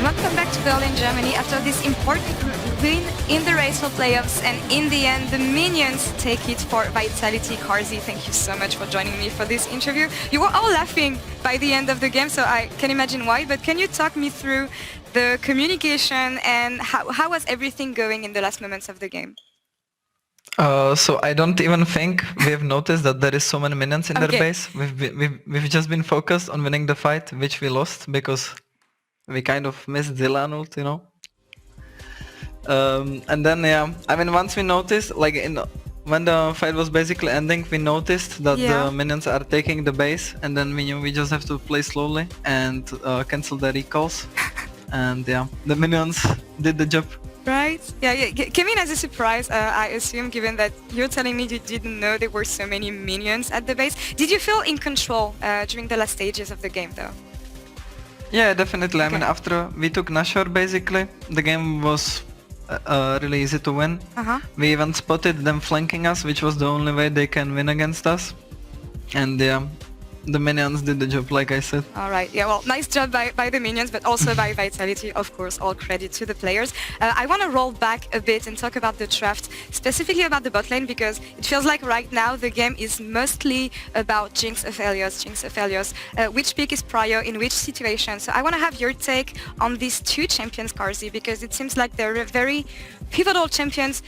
welcome back to Berlin, Germany. After this important win in the race for playoffs, and in the end, the Minions take it for VIT Carzzy. Thank you so much for joining me for this interview. You were all laughing by the end of the game, so I can imagine why, but can you talk me through the communication and how was everything going in the last moments of the game? So I don't even think we've noticed that there is so many minions in their base. We've just been focused on winning the fight, which we lost because we kind of missed Zilan ult, you know. And then I mean, once we noticed, like when the fight was basically ending, we noticed that the minions are taking the base, and then we knew we just have to play slowly and cancel the recalls. And the minions did the job. Right? Yeah, came in as a surprise, I assume, given that you're telling me you didn't know there were so many minions at the base. Did you feel in control during the last stages of the game, though? Yeah, definitely. I mean, after we took Nashor, basically, the game was really easy to win. We even spotted them flanking us, which was the only way they can win against us. And the minions did the job, like I said. All right. Yeah, well, nice job by the minions, but also by Vitality, of course. All credit to the players. I want to roll back a bit and talk about the draft, specifically about the bot lane, because it feels like right now the game is mostly about Jinx Aphelios, which pick is prior in which situation. So I want to have your take on these two champions, Carzzy, because it seems like they're very pivotal champions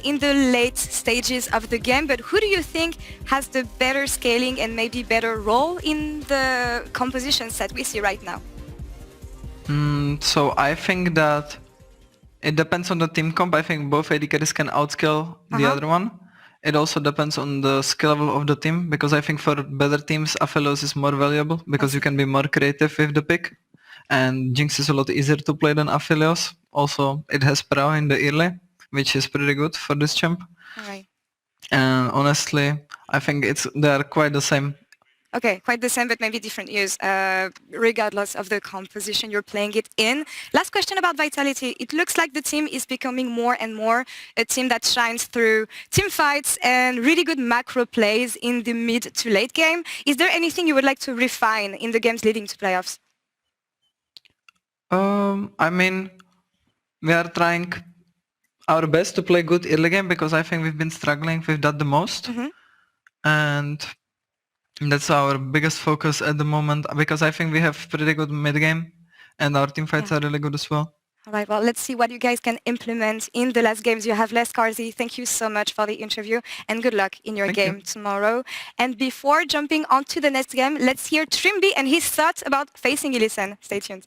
in the late stages of the game. But who do you think has the better scaling and maybe better role in the compositions that we see right now? So I think that it depends on the team comp. I think both AD carries can outscale the other one. It also depends on the skill level of the team, because I think for better teams, Aphelios is more valuable because you can be more creative with the pick. And Jinx is a lot easier to play than Aphelios. Also, it has Prow in the early, which is pretty good for this champ. Right. And honestly, I think they are quite the same. Okay, quite the same, but maybe different use, regardless of the composition you're playing it in. Last question about Vitality. It looks like the team is becoming more and more a team that shines through team fights and really good macro plays in the mid to late game. Is there anything you would like to refine in the games leading to playoffs? I mean, we are trying our best to play good early game, because I think we've been struggling with that the most. And that's our biggest focus at the moment, because I think we have pretty good mid game and our team fights are really good as well. All right, well, let's see what you guys can implement in the last games you have left, Carzzy. Thank you so much for the interview and good luck in your game tomorrow. And before jumping on to the next game, let's hear Trimby and his thoughts about facing Ilisen. Stay tuned.